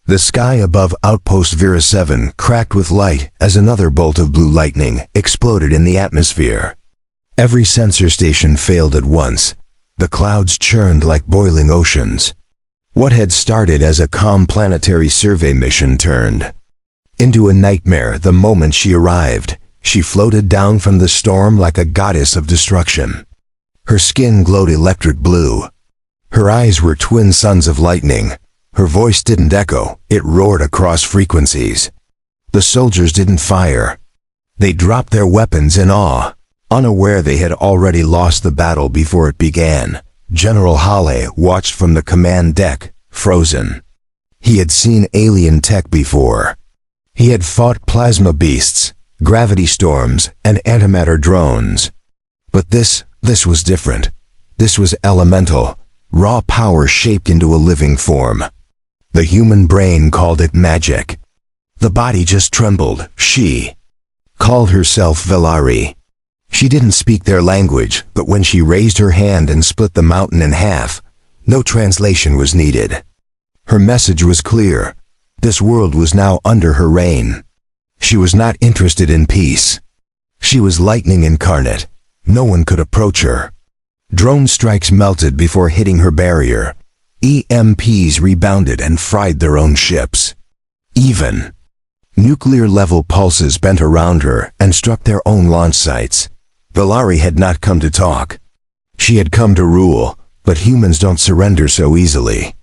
The sky above Outpost Vera 7 cracked with light as another bolt of blue lightning exploded in the atmosphere. Every sensor station failed at once. The clouds churned like boiling oceans. What had started as a calm planetary survey mission turned into a nightmare the moment she arrived. She floated down from the storm like a goddess of destruction. Her skin glowed electric blue. Her eyes were twin suns of lightning. Her voice didn't echo, it roared across frequencies. The soldiers didn't fire. They dropped their weapons in awe, unaware they had already lost the battle before it began. General Halle watched from the command deck, frozen. He had seen alien tech before. He had fought plasma beasts, gravity storms, and antimatter drones. But this was different. This was elemental, raw power shaped into a living form. The human brain called it magic. The body just trembled. She called herself Velari. She didn't speak their language, but when she raised her hand and split the mountain in half, no translation was needed. Her message was clear. This world was now under her reign. She was not interested in peace. She was lightning incarnate. No one could approach her. Drone strikes melted before hitting her barrier. EMPs rebounded and fried their own ships. Even nuclear-level pulses bent around her and struck their own launch sites. Velari had not come to talk. She had come to rule, but humans don't surrender so easily.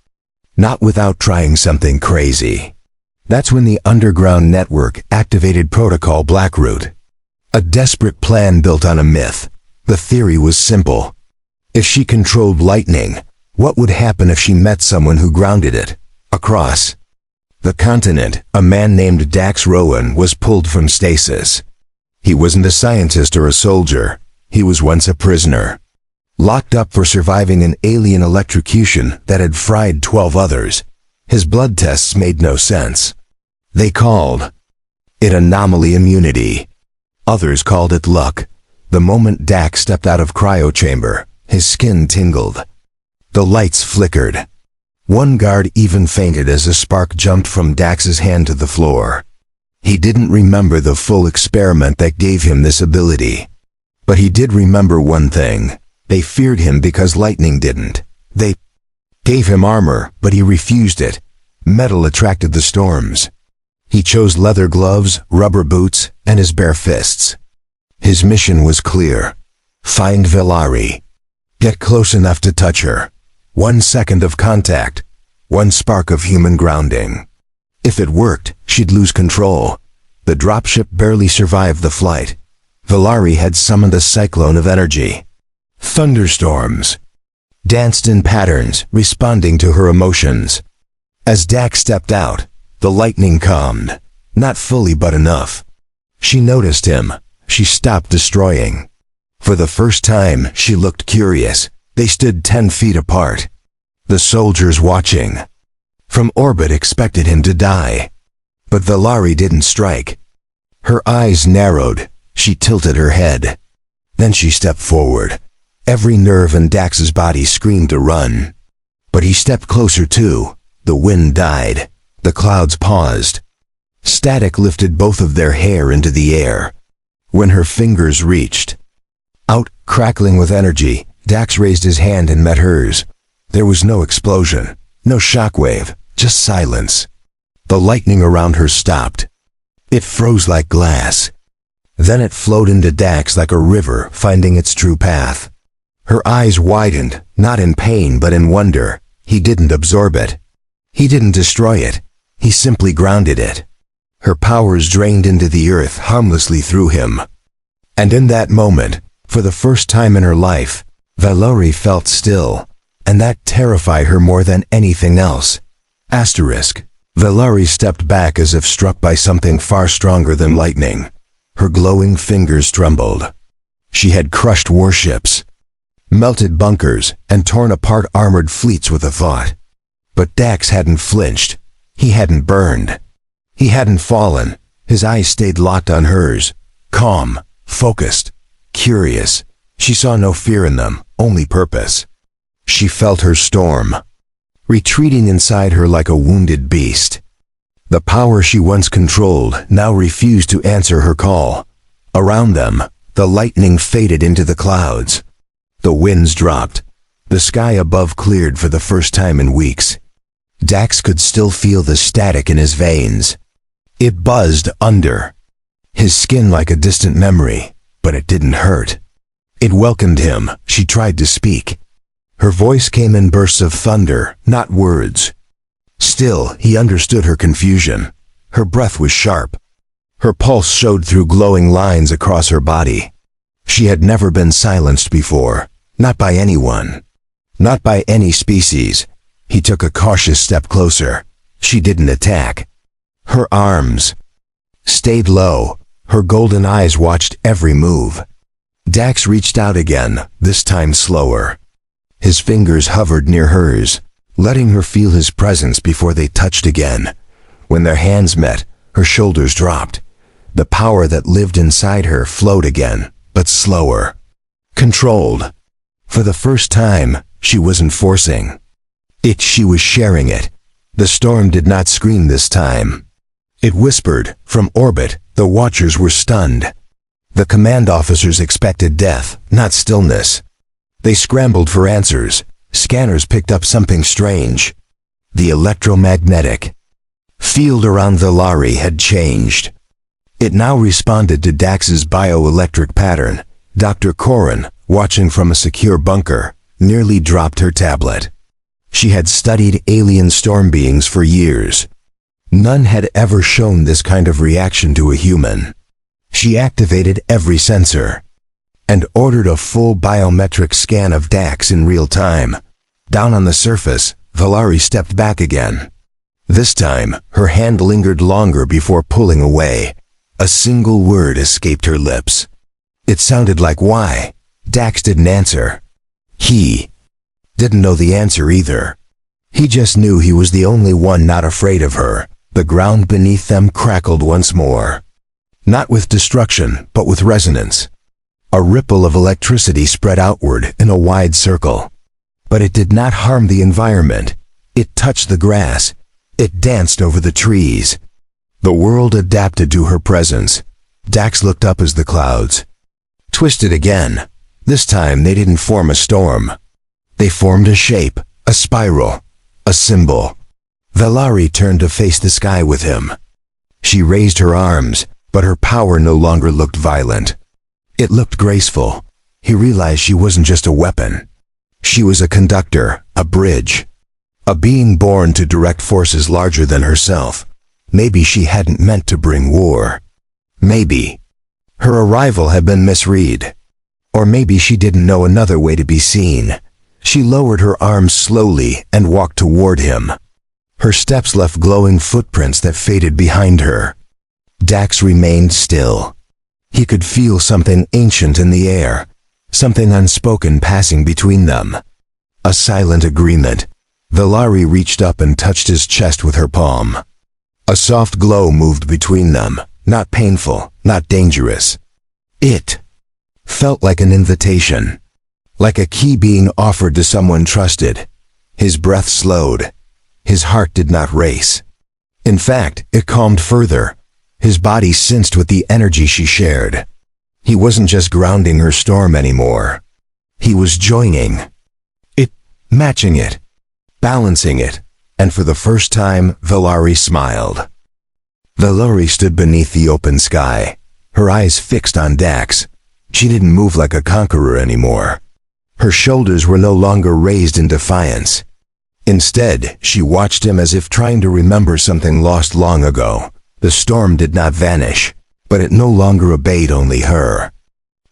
Not without trying something crazy. That's when the underground network activated Protocol Blackroot. A desperate plan built on a myth. The theory was simple. If she controlled lightning, what would happen if she met someone who grounded it? Across the continent, a man named Dax Rowan was pulled from stasis. He wasn't a scientist or a soldier. He was once a prisoner, locked up for surviving an alien electrocution that had fried 12 others. His blood tests made no sense. They called it anomaly immunity. Others called it luck. The moment Dax stepped out of cryo chamber, his skin tingled. The lights flickered. One guard even fainted as a spark jumped from Dax's hand to the floor. He didn't remember the full experiment that gave him this ability. But he did remember one thing. They feared him because lightning didn't. They gave him armor, but he refused it. Metal attracted the storms. He chose leather gloves, rubber boots, and his bare fists. His mission was clear. Find Velari. Get close enough to touch her. 1 second of contact. 1 spark of human grounding. If it worked, she'd lose control. The dropship barely survived the flight. Velari had summoned a cyclone of energy. Thunderstorms danced in patterns, responding to her emotions. As Dax stepped out, the lightning calmed. Not fully, but enough. She noticed him. She stopped destroying. For the first time, she looked curious. They stood 10 feet apart. The soldiers watching from orbit expected him to die. But Velari didn't strike. Her eyes narrowed. She tilted her head. Then she stepped forward. Every nerve in Dax's body screamed to run. But he stepped closer too. The wind died. The clouds paused. Static lifted both of their hair into the air. When her fingers reached out, crackling with energy, Dax raised his hand and met hers. There was no explosion, no shockwave, just silence. The lightning around her stopped. It froze like glass. Then it flowed into Dax like a river finding its true path. Her eyes widened, not in pain but in wonder. He didn't absorb it. He didn't destroy it. He simply grounded it. Her powers drained into the earth harmlessly through him. And in that moment, for the first time in her life, Velari felt still, and that terrified her more than anything else. Velari stepped back as if struck by something far stronger than lightning. Her glowing fingers trembled. She had crushed warships, melted bunkers, and torn apart armored fleets with a thought. But Dax hadn't flinched. He hadn't burned. He hadn't fallen. His eyes stayed locked on hers, calm, focused, curious. She saw no fear in them, only purpose. She felt her storm, retreating inside her like a wounded beast. The power she once controlled now refused to answer her call. Around them, the lightning faded into the clouds. The winds dropped. The sky above cleared for the first time in weeks. Dax could still feel the static in his veins. It buzzed under his skin like a distant memory, but it didn't hurt. It welcomed him. She tried to speak. Her voice came in bursts of thunder, not words. Still, he understood her confusion. Her breath was sharp. Her pulse showed through glowing lines across her body. She had never been silenced before, not by anyone, not by any species. He took a cautious step closer. She didn't attack. Her arms stayed low. Her golden eyes watched every move. Dax reached out again, this time slower. His fingers hovered near hers, letting her feel his presence before they touched again. When their hands met, her shoulders dropped. The power that lived inside her flowed again, but slower. Controlled. For the first time, she wasn't forcing it, she was sharing it. The storm did not scream this time. It whispered. From orbit, the watchers were stunned. The command officers expected death, not stillness. They scrambled for answers. Scanners picked up something strange. The electromagnetic field around the Valari had changed. It now responded to Dax's bioelectric pattern. Dr. Corrin, watching from a secure bunker, nearly dropped her tablet. She had studied alien storm beings for years. None had ever shown this kind of reaction to a human. She activated every sensor and ordered a full biometric scan of Dax in real time. Down on the surface, Valari stepped back again. This time, her hand lingered longer before pulling away. A single word escaped her lips. It sounded like why. Dax didn't answer. He didn't know the answer either. He just knew he was the only one not afraid of her. The ground beneath them crackled once more. Not with destruction, but with resonance. A ripple of electricity spread outward in a wide circle. But it did not harm the environment. It touched the grass. It danced over the trees. The world adapted to her presence. Dax looked up as the clouds twisted again. This time they didn't form a storm. They formed a shape, a spiral, a symbol. Valari turned to face the sky with him. She raised her arms, but her power no longer looked violent. It looked graceful. He realized she wasn't just a weapon. She was a conductor, a bridge. A being born to direct forces larger than herself. Maybe she hadn't meant to bring war. Maybe her arrival had been misread. Or maybe she didn't know another way to be seen. She lowered her arms slowly and walked toward him. Her steps left glowing footprints that faded behind her. Dax remained still. He could feel something ancient in the air, something unspoken passing between them. A silent agreement. Valari reached up and touched his chest with her palm. A soft glow moved between them, not painful, not dangerous. It felt like an invitation, like a key being offered to someone trusted. His breath slowed. His heart did not race. In fact, it calmed further. His body sensed with the energy she shared. He wasn't just grounding her storm anymore. He was joining it, matching it, balancing it, and for the first time, Valari smiled. Valari stood beneath the open sky, her eyes fixed on Dax. She didn't move like a conqueror anymore. Her shoulders were no longer raised in defiance. Instead, she watched him as if trying to remember something lost long ago. The storm did not vanish, but it no longer obeyed only her.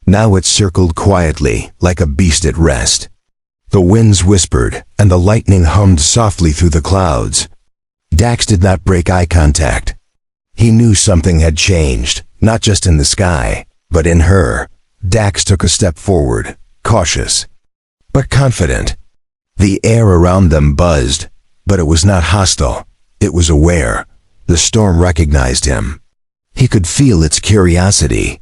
Now it circled quietly, like a beast at rest. The winds whispered, and the lightning hummed softly through the clouds. Dax did not break eye contact. He knew something had changed, not just in the sky, but in her. Dax took a step forward, cautious, but confident. The air around them buzzed, but it was not hostile. It was aware. The storm recognized him. He could feel its curiosity.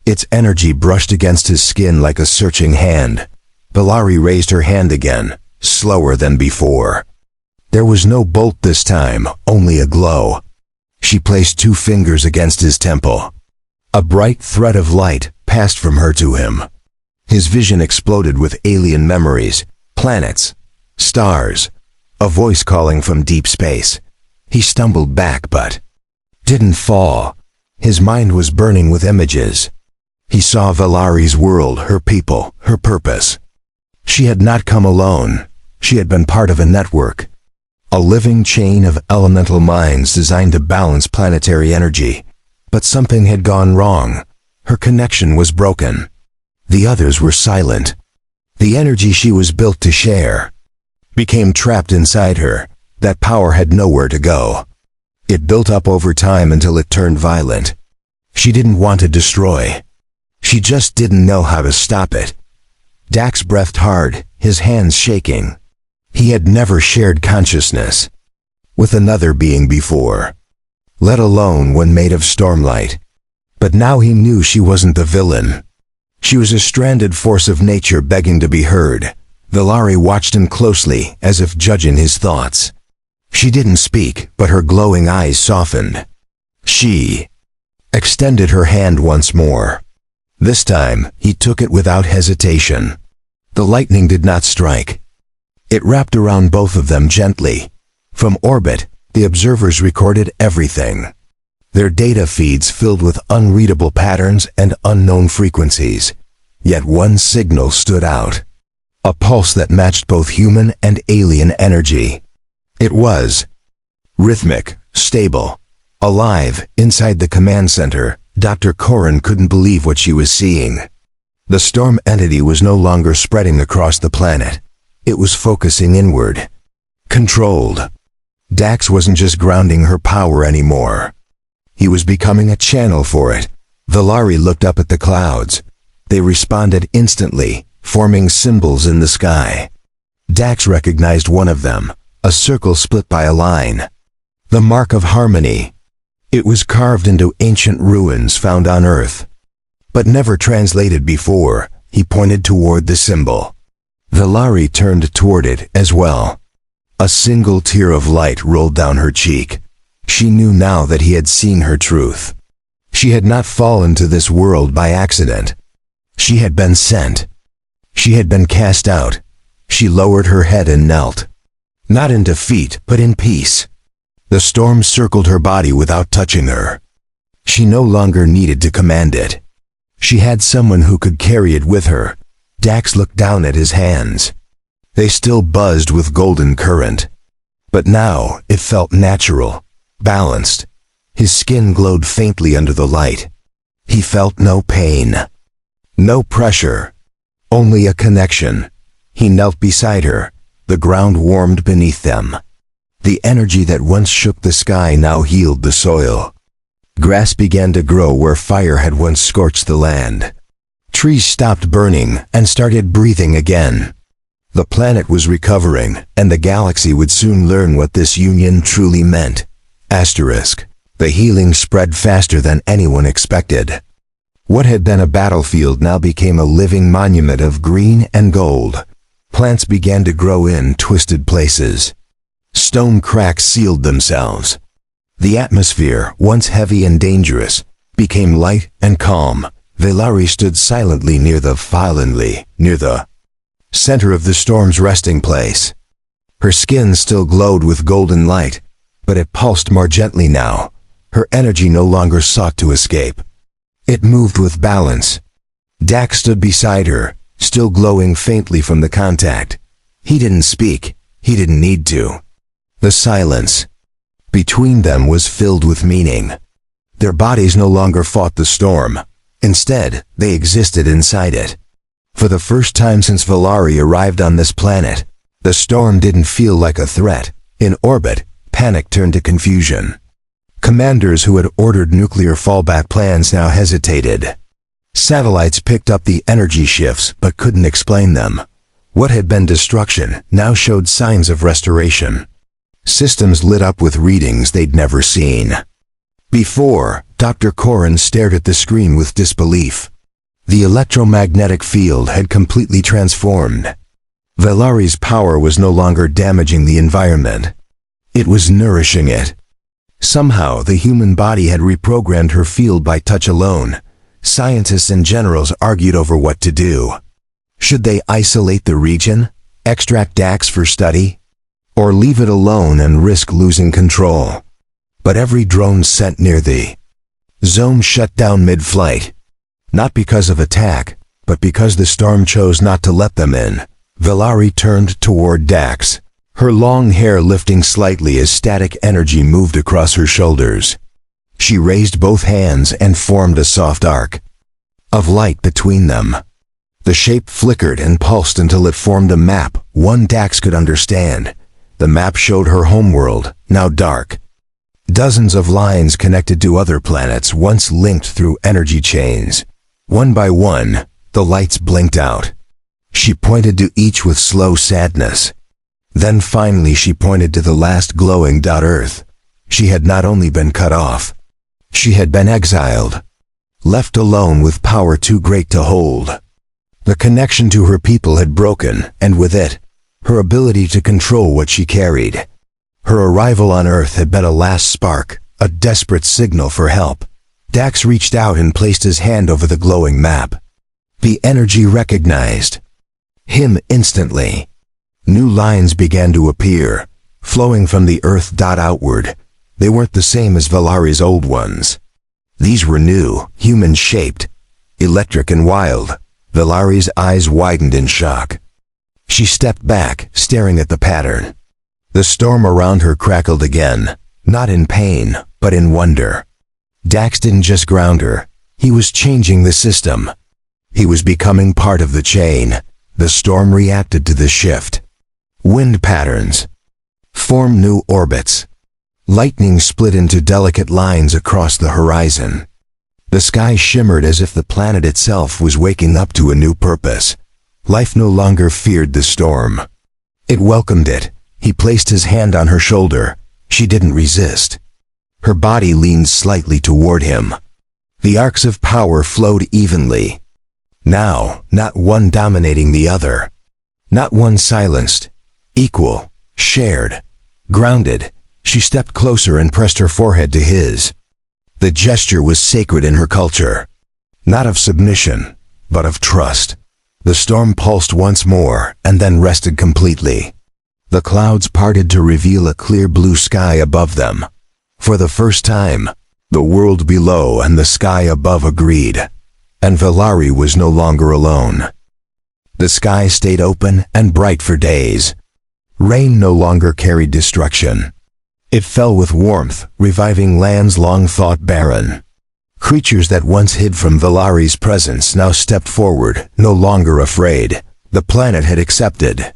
Its energy brushed against his skin like a searching hand. Valari raised her hand again, slower than before. There was no bolt this time, only a glow. She placed 2 fingers against his temple. A bright thread of light passed from her to him. His vision exploded with alien memories, planets, stars, a voice calling from deep space. He stumbled back but didn't fall. His mind was burning with images. He saw Valari's world, her people, her purpose. She had not come alone. She had been part of a network, a living chain of elemental minds designed to balance planetary energy. But something had gone wrong. Her connection was broken. The others were silent. The energy she was built to share became trapped inside her. That power had nowhere to go. It built up over time until it turned violent. She didn't want to destroy. She just didn't know how to stop it. Dax breathed hard, his hands shaking. He had never shared consciousness with another being before, let alone one made of stormlight. But now he knew she wasn't the villain. She was a stranded force of nature begging to be heard. Valari watched him closely, as if judging his thoughts. She didn't speak, but her glowing eyes softened. She extended her hand once more. This time, he took it without hesitation. The lightning did not strike. It wrapped around both of them gently. From orbit, the observers recorded everything. Their data feeds filled with unreadable patterns and unknown frequencies. Yet one signal stood out. A pulse that matched both human and alien energy. It was rhythmic, stable, alive. Inside the command center, Dr. Corrin couldn't believe what she was seeing. The storm entity was no longer spreading across the planet. It was focusing inward. Controlled. Dax wasn't just grounding her power anymore. He was becoming a channel for it. Valari looked up at the clouds. They responded instantly, forming symbols in the sky. Dax recognized one of them, a circle split by a line. The mark of harmony. It was carved into ancient ruins found on Earth, but never translated before. He pointed toward the symbol. Valari turned toward it as well. A single tear of light rolled down her cheek. She knew now that he had seen her truth. She had not fallen to this world by accident. She had been sent. She had been cast out. She lowered her head and knelt. Not in defeat, but in peace. The storm circled her body without touching her. She no longer needed to command it. She had someone who could carry it with her. Dax looked down at his hands. They still buzzed with golden current. But now it felt natural, balanced. His skin glowed faintly under the light. He felt no pain, no pressure, only a connection. He knelt beside her. The ground warmed beneath them. The energy that once shook the sky now healed the soil. Grass began to grow where fire had once scorched the land. Trees stopped burning and started breathing again. The planet was recovering, and the galaxy would soon learn what this union truly meant. Asterisk. The healing spread faster than anyone expected. What had been a battlefield now became a living monument of green and gold. Plants began to grow in twisted places. Stone cracks sealed themselves. The atmosphere, once heavy and dangerous, became light and calm. Valari stood silently near the center of the storm's resting place. Her skin still glowed with golden light, but it pulsed more gently now. Her energy no longer sought to escape. It moved with balance. Dax stood beside her, still glowing faintly from the contact. He didn't speak. He didn't need to. The silence between them was filled with meaning. Their bodies no longer fought the storm. Instead, they existed inside it. For the first time since Valari arrived on this planet, the storm didn't feel like a threat. In orbit, panic turned to confusion. Commanders who had ordered nuclear fallback plans now hesitated. Satellites picked up the energy shifts but couldn't explain them. What had been destruction now showed signs of restoration. Systems lit up with readings they'd never seen before. Dr. Corrin stared at the screen with disbelief. The electromagnetic field had completely transformed. Valari's power was no longer damaging the environment. It was nourishing it. Somehow, the human body had reprogrammed her field by touch alone. Scientists and generals argued over what to do. Should they isolate the region, extract Dax for study, or leave it alone and risk losing control? But every drone sent near the zone shut down mid-flight. Not because of attack, but because the storm chose not to let them in. Valari turned toward Dax, her long hair lifting slightly as static energy moved across her shoulders. She raised both hands and formed a soft arc of light between them. The shape flickered and pulsed until it formed a map, one Dax could understand. The map showed her homeworld, now dark. Dozens of lines connected to other planets once linked through energy chains. One by one, the lights blinked out. She pointed to each with slow sadness. Then finally she pointed to the last glowing dot Earth. She had not only been cut off, she had been exiled, left alone with power too great to hold. The connection to her people had broken, and with it, her ability to control what she carried. Her arrival on Earth had been a last spark, a desperate signal for help. Dax reached out and placed his hand over the glowing map. The energy recognized him instantly. New lines began to appear, flowing from the Earth dot outward. They weren't the same as Valari's old ones. These were new, human-shaped, electric and wild. Valari's eyes widened in shock. She stepped back, staring at the pattern. The storm around her crackled again, not in pain, but in wonder. Dax didn't just ground her, he was changing the system. He was becoming part of the chain. The storm reacted to the shift. Wind patterns formed new orbits. Lightning split into delicate lines across the horizon. The sky shimmered as if the planet itself was waking up to a new purpose. Life no longer feared the storm. It welcomed it. He placed his hand on her shoulder. She didn't resist. Her body leaned slightly toward him. The arcs of power flowed evenly. Now, not one dominating the other. Not one silenced. Equal, shared, grounded. She stepped closer and pressed her forehead to his. The gesture was sacred in her culture. Not of submission, but of trust. The storm pulsed once more and then rested completely. The clouds parted to reveal a clear blue sky above them. For the first time, the world below and the sky above agreed. And Valari was no longer alone. The sky stayed open and bright for days. Rain no longer carried destruction. It fell with warmth, reviving lands long thought barren. Creatures that once hid from Valari's presence now stepped forward, no longer afraid. The planet had accepted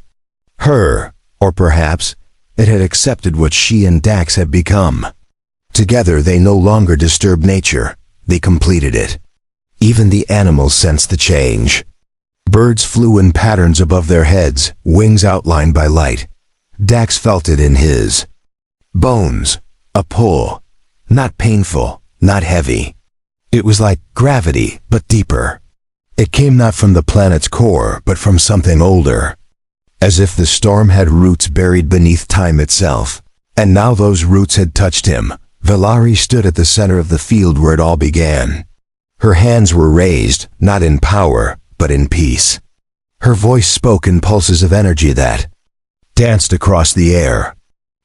her, or perhaps it had accepted what she and Dax had become. Together they no longer disturbed nature, they completed it. Even the animals sensed the change. Birds flew in patterns above their heads, wings outlined by light. Dax felt it in his bones, a pull, not painful, not heavy. It was like gravity, but deeper. It came not from the planet's core, but from something older. As if the storm had roots buried beneath time itself. And now those roots had touched him. Valari stood at the center of the field where it all began. Her hands were raised, not in power, but in peace. Her voice spoke in pulses of energy that danced across the air.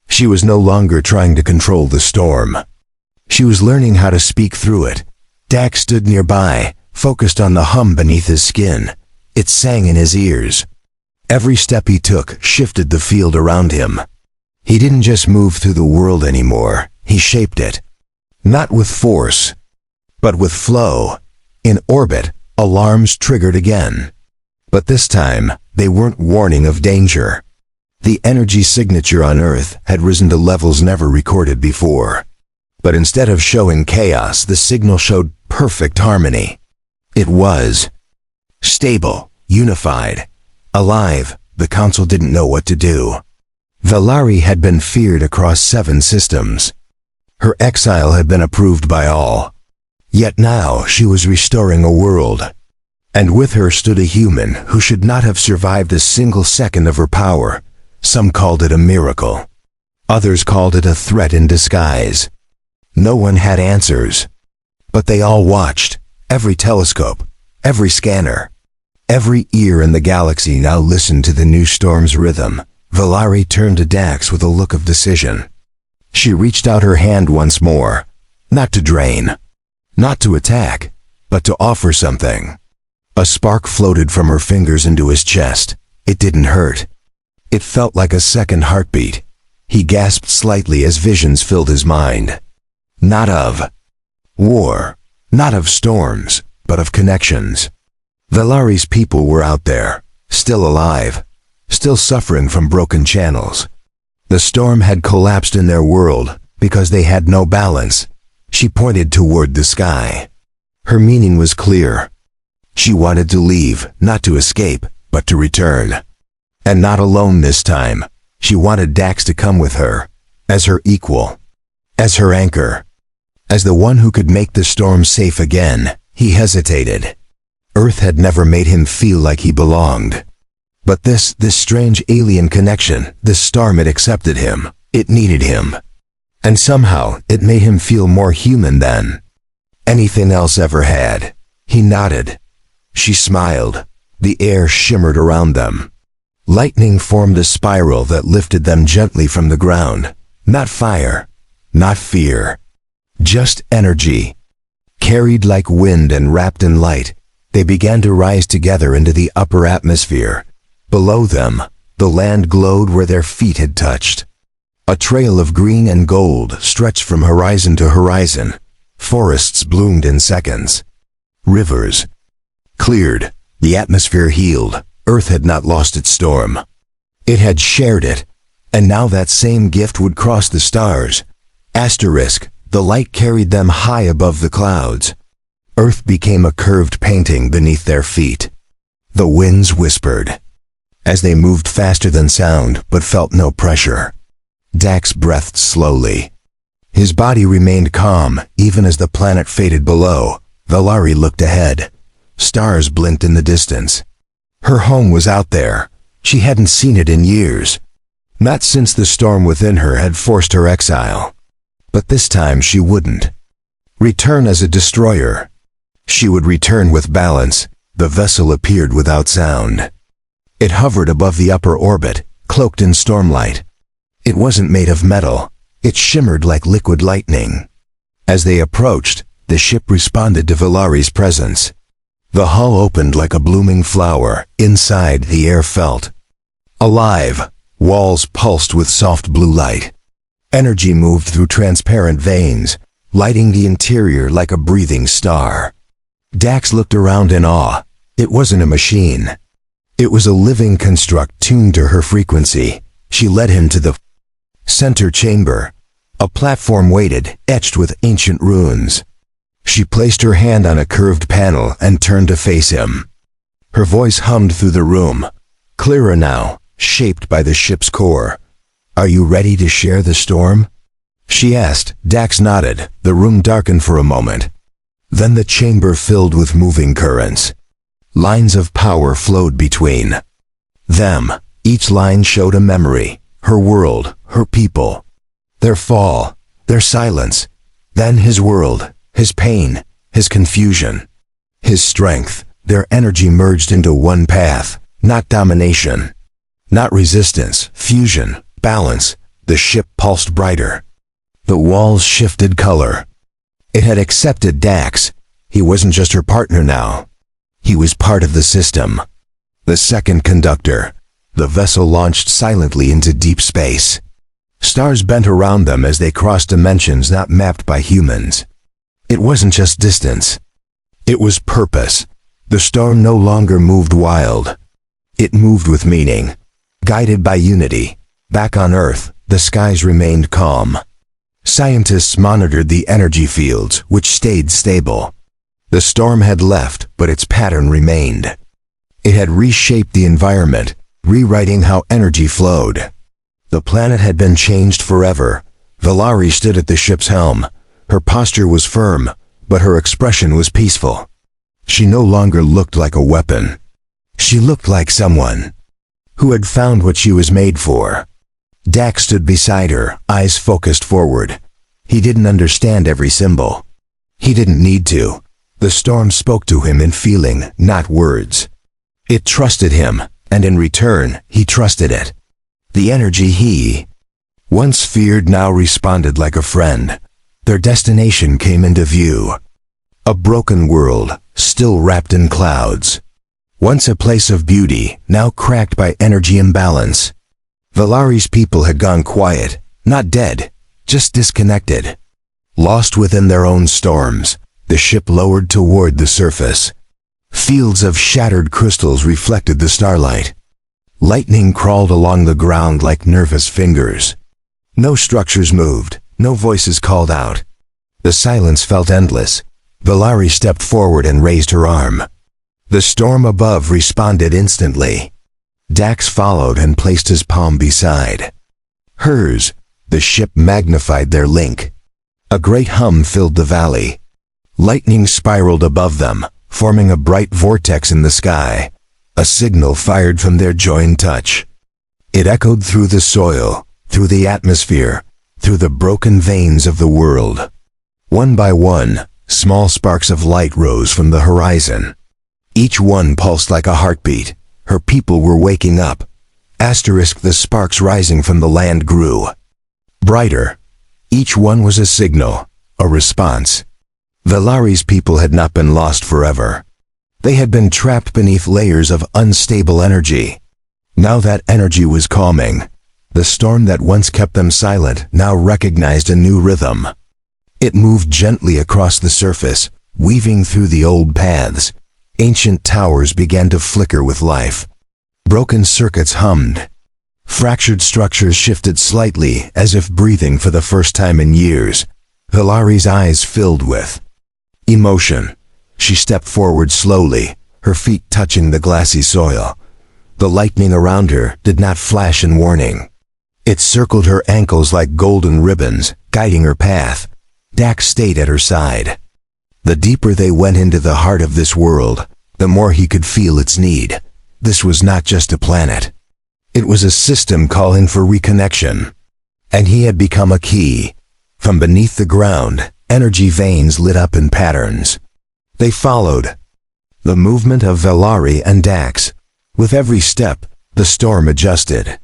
She was no longer trying to control the storm. She was learning how to speak through it. Dax stood nearby, focused on the hum beneath his skin. It sang in his ears. Every step he took shifted the field around him. He didn't just move through the world anymore, he shaped it. Not with force, but with flow. In orbit, alarms triggered again. But this time, they weren't warning of danger. The energy signature on Earth had risen to levels never recorded before. But instead of showing chaos, the signal showed perfect harmony. It was stable, unified, alive. The Council didn't know what to do. Valari had been feared across 7 systems. Her exile had been approved by all. Yet now she was restoring a world. And with her stood a human who should not have survived a single second of her power. Some called it a miracle. Others called it a threat in disguise. No one had answers. But they all watched. Every telescope, every scanner, every ear in the galaxy now listened to the new storm's rhythm. Valari turned to Dax with a look of decision. She reached out her hand once more, not to drain, not to attack, but to offer something. A spark floated from her fingers into his chest. It didn't hurt. It felt like a second heartbeat. He gasped slightly as visions filled his mind. Not of war, not of storms, but of connections. Valari's people were out there, still alive, still suffering from broken channels. The storm had collapsed in their world because they had no balance. She pointed toward the sky. Her meaning was clear. She wanted to leave, not to escape, but to return. And not alone this time. She wanted Dax to come with her, as her equal, as her anchor, as the one who could make the storm safe again. He hesitated. Earth had never made him feel like he belonged. But this strange alien connection, this storm, it accepted him. It needed him. And somehow, it made him feel more human than anything else ever had. He nodded. She smiled. The air shimmered around them. Lightning formed a spiral that lifted them gently from the ground. Not fire, not fear. Just energy. Carried like wind and wrapped in light, they began to rise together into the upper atmosphere. Below them, the land glowed where their feet had touched. A trail of green and gold stretched from horizon to horizon. Forests bloomed in seconds. Rivers cleared. The atmosphere healed. Earth had not lost its storm. It had shared it, and now that same gift would cross the stars. Asterisk, the light carried them high above the clouds. Earth became a curved painting beneath their feet. The winds whispered, as they moved faster than sound but felt no pressure. Dax breathed slowly. His body remained calm even as the planet faded below. Valari looked ahead. Stars blinked in the distance. Her home was out there. She hadn't seen it in years. Not since the storm within her had forced her exile. But this time she wouldn't return as a destroyer. She would return with balance. The vessel appeared without sound. It hovered above the upper orbit, cloaked in stormlight. It wasn't made of metal. It shimmered like liquid lightning. As they approached, the ship responded to Valari's presence. The hull opened like a blooming flower. Inside, the air felt alive. Walls pulsed with soft blue light. Energy moved through transparent veins, lighting the interior like a breathing star. Dax looked around in awe. It wasn't a machine. It was a living construct tuned to her frequency. She led him to the center chamber. A platform waited, etched with ancient runes. She placed her hand on a curved panel and turned to face him. Her voice hummed through the room, clearer now, shaped by the ship's core. "Are you ready to share the storm?" she asked. Dax nodded. The room darkened for a moment. Then the chamber filled with moving currents. Lines of power flowed between them. Each line showed a memory, her world, her people, their fall, their silence, then his world, his pain, his confusion, his strength. Their energy merged into one path, not domination, not resistance, fusion, balance. The ship pulsed brighter. The walls shifted color. It had accepted Dax. He wasn't just her partner now. He was part of the system. The second conductor. The vessel launched silently into deep space. Stars bent around them as they crossed dimensions not mapped by humans. It wasn't just distance. It was purpose. The storm no longer moved wild. It moved with meaning. Guided by unity. Back on Earth, the skies remained calm. Scientists monitored the energy fields, which stayed stable. The storm had left, but its pattern remained. It had reshaped the environment, rewriting how energy flowed. The planet had been changed forever. Valari stood at the ship's helm. Her posture was firm, but her expression was peaceful. She no longer looked like a weapon. She looked like someone who had found what she was made for. Dax stood beside her, eyes focused forward. He didn't understand every symbol. He didn't need to. The storm spoke to him in feeling, not words. It trusted him, and in return, he trusted it. The energy he once feared now responded like a friend. Their destination came into view. A broken world, still wrapped in clouds. Once a place of beauty, now cracked by energy imbalance. Valari's people had gone quiet, not dead, just disconnected. Lost within their own storms, the ship lowered toward the surface. Fields of shattered crystals reflected the starlight. Lightning crawled along the ground like nervous fingers. No structures moved, no voices called out. The silence felt endless. Valari stepped forward and raised her arm. The storm above responded instantly. Dax followed and placed his palm beside hers. The ship magnified their link. A great hum filled the valley. Lightning spiraled above them, forming a bright vortex in the sky. A signal fired from their joined touch. It echoed through the soil, through the atmosphere, through the broken veins of the world. One by one, small sparks of light rose from the horizon. Each one pulsed like a heartbeat. Her people were waking up. The sparks rising from the land grew. Brighter. Each one was a signal, a response. Valari's people had not been lost forever. They had been trapped beneath layers of unstable energy. Now that energy was calming. The storm that once kept them silent now recognized a new rhythm. It moved gently across the surface, weaving through the old paths. Ancient towers began to flicker with life. Broken circuits hummed. Fractured structures shifted slightly, as if breathing for the first time in years. Valari's eyes filled with emotion. She stepped forward slowly, her feet touching the glassy soil. The lightning around her did not flash in warning. It circled her ankles like golden ribbons, guiding her path. Dax stayed at her side. The deeper they went into the heart of this world, the more he could feel its need. This was not just a planet. It was a system calling for reconnection. And he had become a key. From beneath the ground, energy veins lit up in patterns. They followed the movement of Valari and Dax. With every step, the storm adjusted.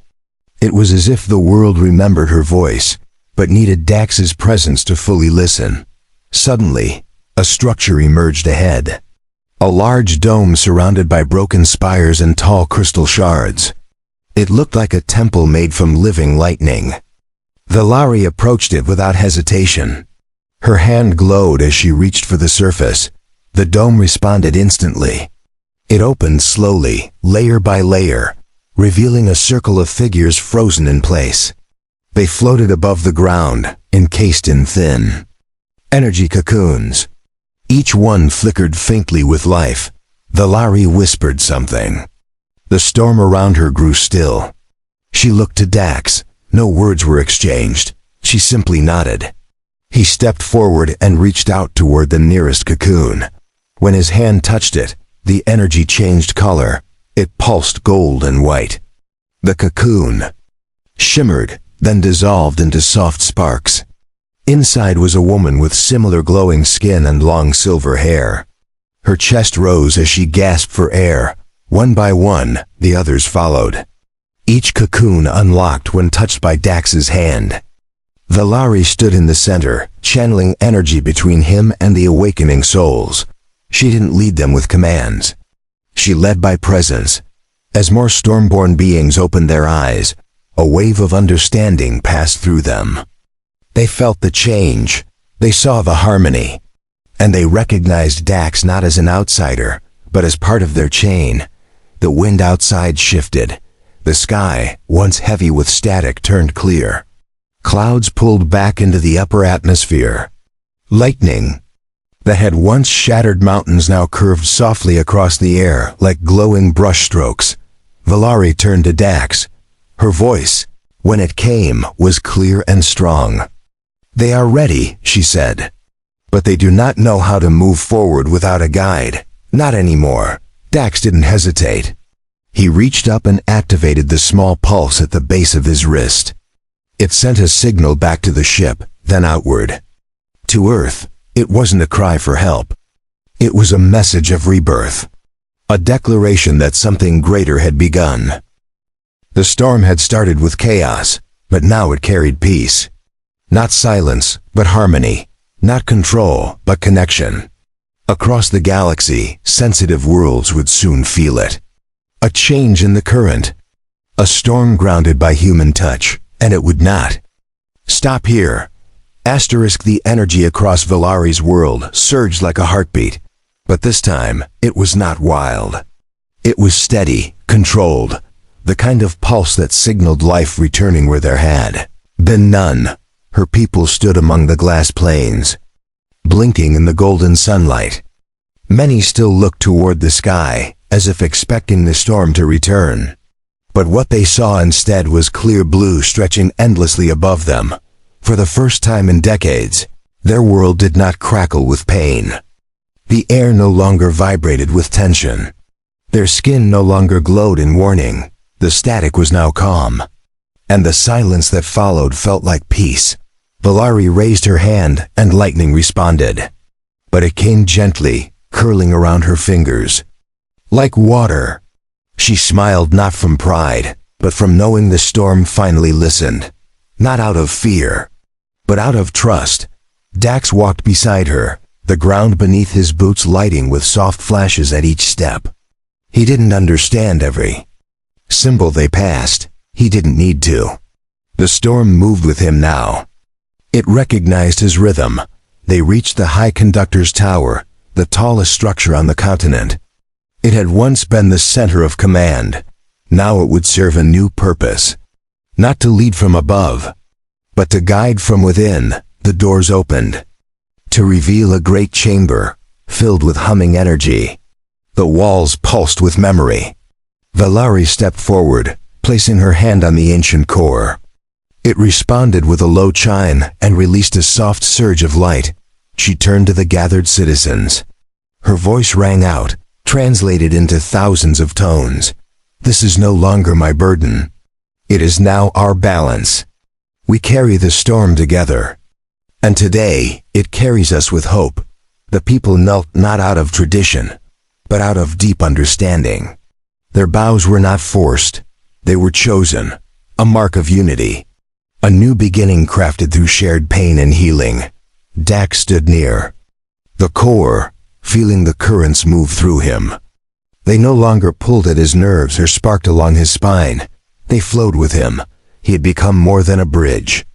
It was as if the world remembered her voice, but needed Dax's presence to fully listen. Suddenly, a structure emerged ahead. A large dome surrounded by broken spires and tall crystal shards. It looked like a temple made from living lightning. Valari approached it without hesitation. Her hand glowed as she reached for the surface. The dome responded instantly. It opened slowly, layer by layer, revealing a circle of figures frozen in place. They floated above the ground, encased in thin energy cocoons. Each one flickered faintly with life. Valari whispered something. The storm around her grew still. She looked to Dax. No words were exchanged. She simply nodded. He stepped forward and reached out toward the nearest cocoon. When his hand touched it, the energy changed color. It pulsed gold and white. The cocoon shimmered, then dissolved into soft sparks. Inside was a woman with similar glowing skin and long silver hair. Her chest rose as she gasped for air. One by one, the others followed. Each cocoon unlocked when touched by Dax's hand. Valari stood in the center, channeling energy between him and the awakening souls. She didn't lead them with commands. She led by presence. As more stormborn beings opened their eyes, a wave of understanding passed through them. They felt the change. They saw the harmony. And they recognized Dax not as an outsider, but as part of their chain. The wind outside shifted. The sky, once heavy with static, turned clear. Clouds pulled back into the upper atmosphere. Lightning that had once shattered mountains now curved softly across the air like glowing brushstrokes. Valari turned to Dax. Her voice, when it came, was clear and strong. "They are ready," she said. "But they do not know how to move forward without a guide. Not anymore." Dax didn't hesitate. He reached up and activated the small pulse at the base of his wrist. It sent a signal back to the ship, then outward. To Earth, it wasn't a cry for help. It was a message of rebirth. A declaration that something greater had begun. The storm had started with chaos, but now it carried peace. Not silence, but harmony. Not control, but connection. Across the galaxy, sensitive worlds would soon feel it. A change in the current. A storm grounded by human touch, and it would not stop here. The energy across Valari's world surged like a heartbeat. But this time, it was not wild. It was steady, controlled. The kind of pulse that signaled life returning where there had been none. Her people stood among the glass plains, blinking in the golden sunlight. Many still looked toward the sky, as if expecting the storm to return. But what they saw instead was clear blue stretching endlessly above them. For the first time in decades, their world did not crackle with pain. The air no longer vibrated with tension. Their skin no longer glowed in warning. The static was now calm. And the silence that followed felt like peace. Valari raised her hand, and lightning responded. But it came gently, curling around her fingers. Like water. She smiled not from pride, but from knowing the storm finally listened. Not out of fear, but out of trust. Dax walked beside her, the ground beneath his boots lighting with soft flashes at each step. He didn't understand every symbol they passed. He didn't need to. The storm moved with him now. It recognized his rhythm. They reached the High Conductor's Tower, the tallest structure on the continent. It had once been the center of command. Now it would serve a new purpose. Not to lead from above, but to guide from within. The doors opened to reveal a great chamber, filled with humming energy. The walls pulsed with memory. Valari stepped forward, placing her hand on the ancient core. It responded with a low chime and released a soft surge of light. She turned to the gathered citizens. Her voice rang out, translated into thousands of tones. This is no longer my burden. It is now our balance. We carry the storm together. And today, it carries us with hope. The people knelt not out of tradition, but out of deep understanding. Their bows were not forced. They were chosen, a mark of unity. A new beginning crafted through shared pain and healing. Dax stood near the core, feeling the currents move through him. They no longer pulled at his nerves or sparked along his spine. They flowed with him. He had become more than a bridge.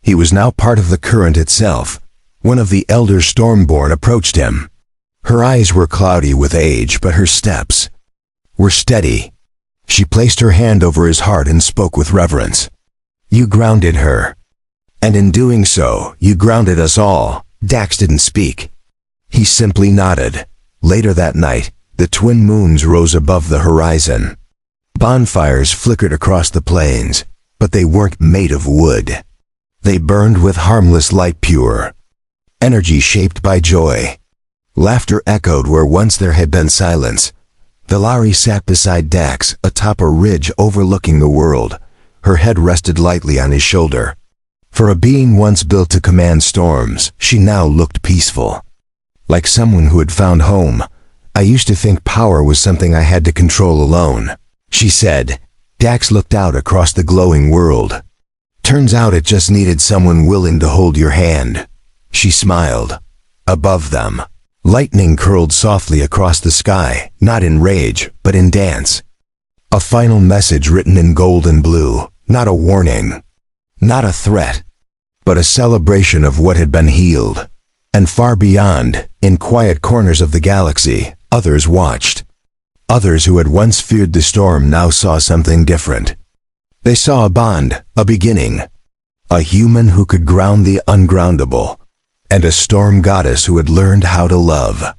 He was now part of the current itself. One of the elder Stormborn approached him. Her eyes were cloudy with age, but her steps were steady. She placed her hand over his heart and spoke with reverence. You grounded her. And in doing so, you grounded us all. Dax didn't speak. He simply nodded. Later that night, the twin moons rose above the horizon. Bonfires flickered across the plains, but they weren't made of wood. They burned with harmless light, pure energy shaped by joy. Laughter echoed where once there had been silence. Valari sat beside Dax atop a ridge overlooking the world. Her head rested lightly on his shoulder. For a being once built to command storms, she now looked peaceful. Like someone who had found home. I used to think power was something I had to control alone, she said. Dax looked out across the glowing world. Turns out it just needed someone willing to hold your hand. She smiled. Above them, lightning curled softly across the sky, not in rage, but in dance. A final message written in gold and blue, not a warning, not a threat, but a celebration of what had been healed. And far beyond, in quiet corners of the galaxy, others watched. Others who had once feared the storm now saw something different. They saw a bond, a beginning. A human who could ground the ungroundable. And a storm goddess who had learned how to love.